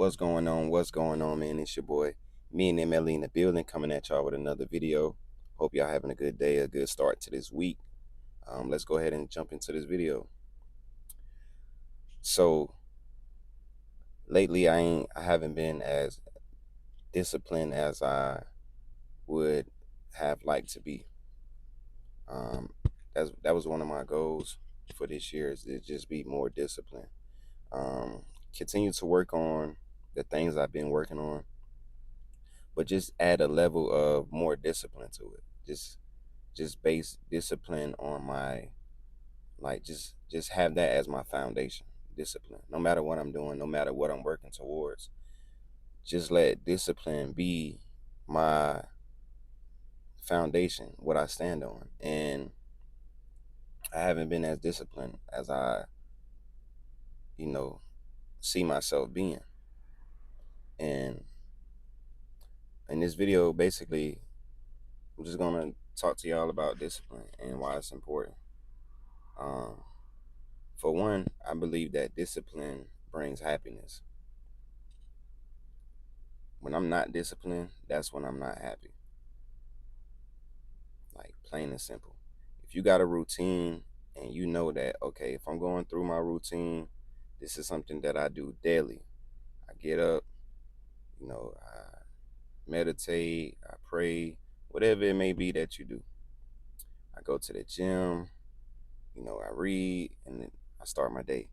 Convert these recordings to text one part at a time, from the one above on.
What's going on? What's going on, man? It's your boy, me and MLE in the building, coming at y'all with another video. Hope y'all having a good day, a good start to this week. Let's go ahead and jump into this video. So lately, I haven't been as disciplined as I would have liked to be. Um, that was one of my goals for this year, is to just be more disciplined. Um, Continue to work on the things I've been working on, but just add a level of more discipline to it. Just base discipline on my, like, just have that as my foundation. Discipline, no matter what I'm doing, no matter what I'm working towards, just let discipline be my foundation, what I stand on. And I haven't been as disciplined as I, you know, see myself being. And in this video, basically, I'm just gonna talk to y'all about discipline and why it's important. um For one, I believe that discipline brings happiness. When I'm not disciplined, that's when I'm not happy. Like, plain and simple. If you got a routine and you know that, okay, if I'm going through my routine, this is something that I do daily. I get up, I meditate, I pray, whatever it may be that you do. I go to the gym, I read, and then I start my day.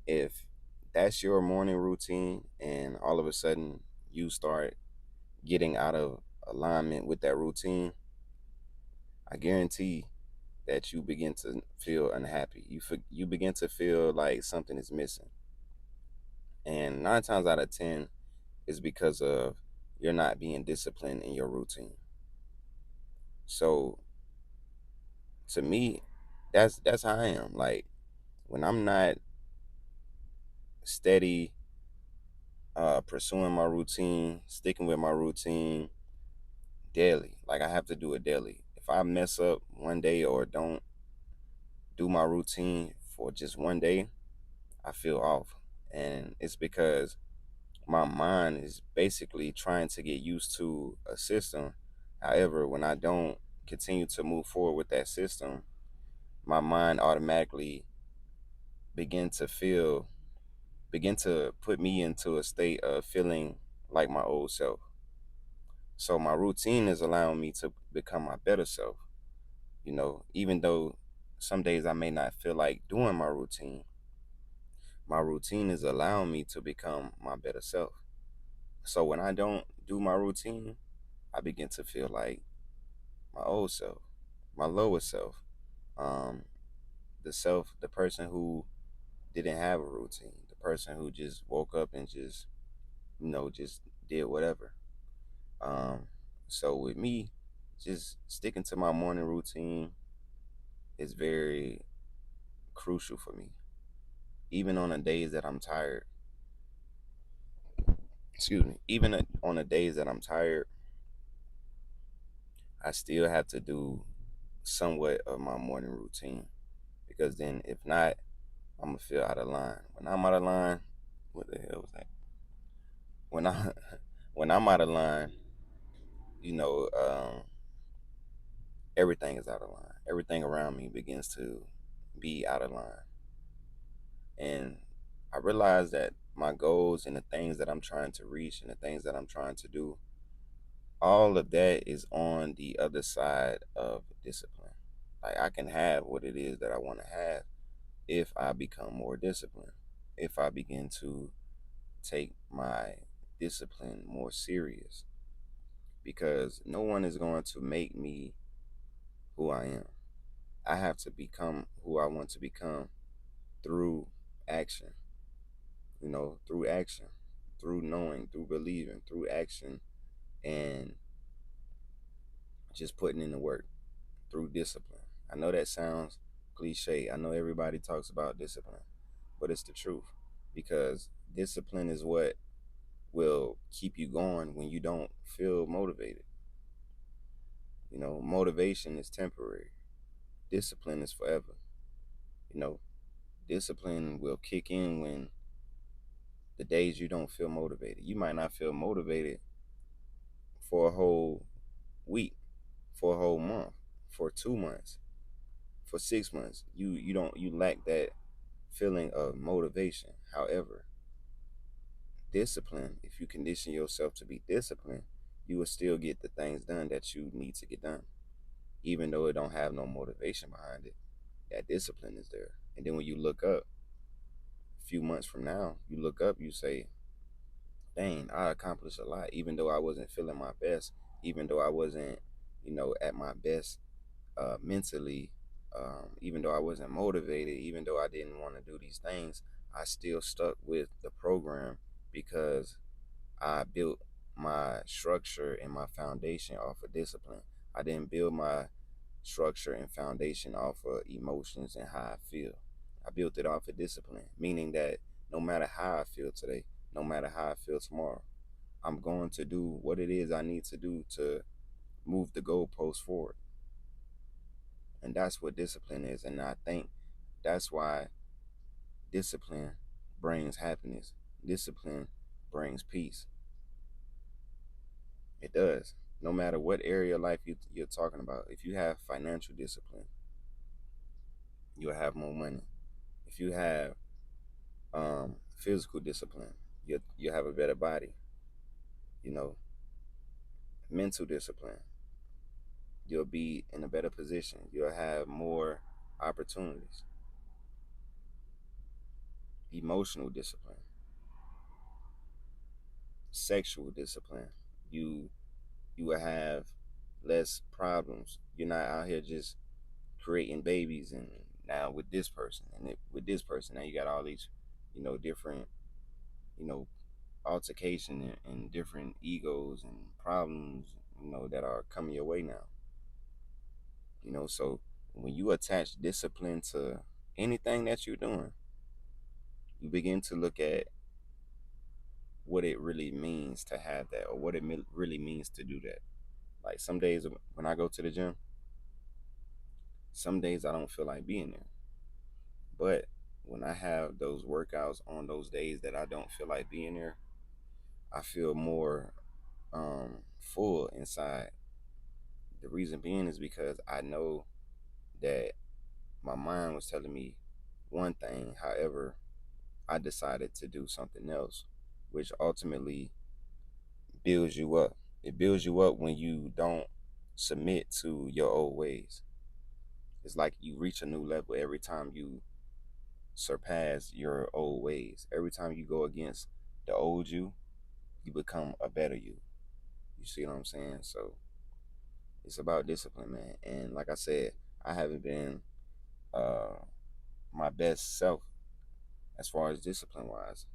If that's your morning routine and all of a sudden you start getting out of alignment with that routine, I guarantee that you begin to feel unhappy. You begin to feel like something is missing, and 9 times out of 10 is because of you're not being disciplined in your routine. So to me, that's how I am. Like, when I'm not steady, pursuing my routine, sticking with my routine daily, like I have to do it daily. If I mess up one day or don't do my routine for just one day, I feel off. And it's because my mind is basically trying to get used to a system. However, when I don't continue to move forward with that system, my mind automatically begin to feel begin to put me into a state of feeling like my old self. So my routine is allowing me to become my better self. Even though some days I may not feel like doing my routine is allowing me to become my better self. So when I don't do my routine, I begin to feel like my old self, my lower self, um, the person who didn't have a routine, the person who just woke up and just did whatever. Um, so with me, just sticking to my morning routine is very crucial for me. Even on the days that I'm tired, excuse me, on the days that I'm tired, I still have to do somewhat of my morning routine, because then if not, I'm gonna feel out of line. When I'm out of line, what the hell was that? When I when I'm out of line, you know, um, everything is out of line. Everything around me begins to be out of line, and I realize that my goals and the things that I'm trying to reach and the things that I'm trying to do, all of that is on the other side of discipline. Like, I can have what it is that I want to have if I become more disciplined, if I begin to take my discipline more serious, because no one is going to make me who I am. I have to become who I want to become through action, through action, through knowing, through believing, through action, and just putting in the work, through discipline. I know that sounds cliche. I know everybody talks about discipline, but it's the truth, because discipline is what will keep you going when you don't feel motivated. Motivation is temporary. Discipline is forever. You know, Discipline will kick in when The days you don't feel motivated, you might not feel motivated for a whole week, for a whole month, for 2 months, for 6 months. You lack that feeling of motivation. However, discipline, if you condition yourself to be disciplined, you will still get the things done that you need to get done, even though it don't have no motivation behind it. That discipline is there. And then when you look up a few months from now, you look up, you say, dang, I accomplished a lot, even though I wasn't feeling my best, even though I wasn't, at my best mentally, even though I wasn't motivated, even though I didn't want to do these things, I still stuck with the program because I built my structure and my foundation off of discipline. I didn't build my structure and foundation off of emotions and how I feel. I built it off of discipline, meaning that no matter how I feel today, no matter how I feel tomorrow, I'm going to do what it is I need to do to move the goalpost forward. And that's what discipline is. And I think that's why discipline brings happiness. Discipline brings peace. It does. No matter what area of life you're talking about, if you have financial discipline, you'll have more money. If you have physical discipline, you have a better body. You know, mental discipline, you'll be in a better position. You'll have more opportunities. Emotional discipline, sexual discipline, you you will have less problems. You're not out here just creating babies and now with this person and with this person. Now you got all these, different, you know, altercation and different egos and problems, that are coming your way now. So when you attach discipline to anything that you're doing, you begin to look at what it really means to have that, or what it really means to do that. Like some days when I go to the gym, some days I don't feel like being there. But when I have those workouts on those days that I don't feel like being there, I feel more full inside. The reason being is because I know that my mind was telling me one thing. However, I decided to do something else, which ultimately builds you up. It builds you up when you don't submit to your old ways. It's like you reach a new level every time you surpass your old ways. Every time you go against the old you become a better you. You see what I'm saying? So it's about discipline, man. And like I said, I haven't been uh, my best self as far as discipline wise.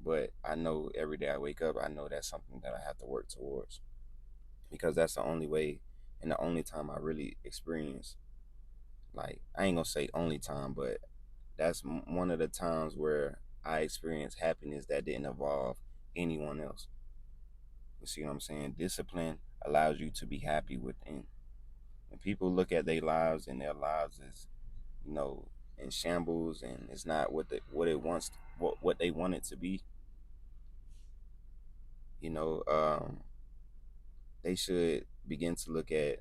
But I know every day I wake up, I know that's something that I have to work towards, because that's the only way and the only time I really experience, like, I ain't gonna say only time, but that's one of the times where I experienced happiness that didn't involve anyone else. You see what I'm saying? Discipline allows you to be happy within. When people look at their lives and their lives as, you know, in shambles, and it's not what they want it to be, you know, they should begin to look at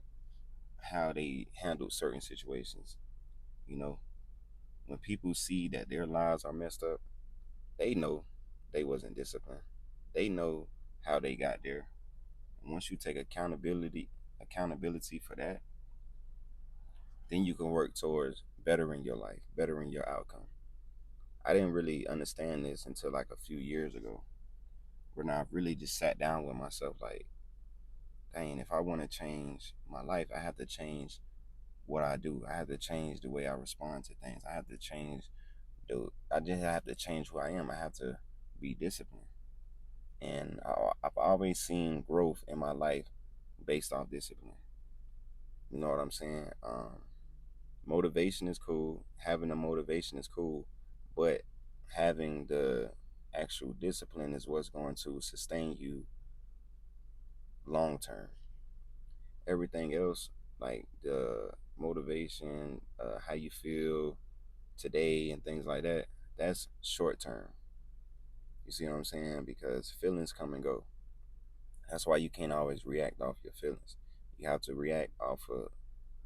how they handle certain situations. You know, when people see that their lives are messed up, they know they wasn't disciplined. They know how they got there. And once you take accountability for that, then you can work towards bettering your life, bettering your outcome. I didn't really understand this until like a few years ago, when I really just sat down with myself like, dang, if I want to change my life, I have to change what I do. I have to change the way I respond to things. I have to change I just have to change who I am. I have to be disciplined. And I've always seen growth in my life based off discipline. You know what I'm saying? Motivation is cool. Having a motivation is cool, but having the actual discipline is what's going to sustain you long term. Everything else, like the motivation, how you feel today, and things like that, that's short term. You see what I'm saying? Because feelings come and go. That's why you can't always react off your feelings. You have to react off of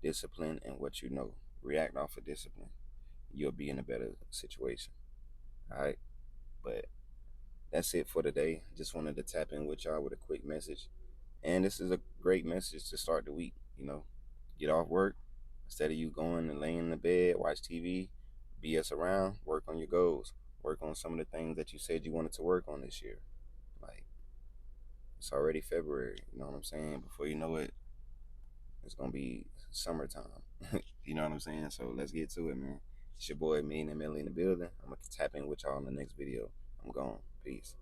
discipline and what you know. React off of discipline. You'll be in a better situation. All right. But that's it for today. Just wanted to tap in with y'all with a quick message. And this is a great message to start the week. Get off work. Instead of you going and laying in the bed, watch TV, BS around, work on your goals. Work on some of the things that you said you wanted to work on this year. Like, it's already February. You know what I'm saying? Before you know it, it's going to be summertime. You know what I'm saying? So let's get to it, man. It's your boy, me and Emily in the building. I'm going to tap in with y'all in the next video. I'm gone. Peace.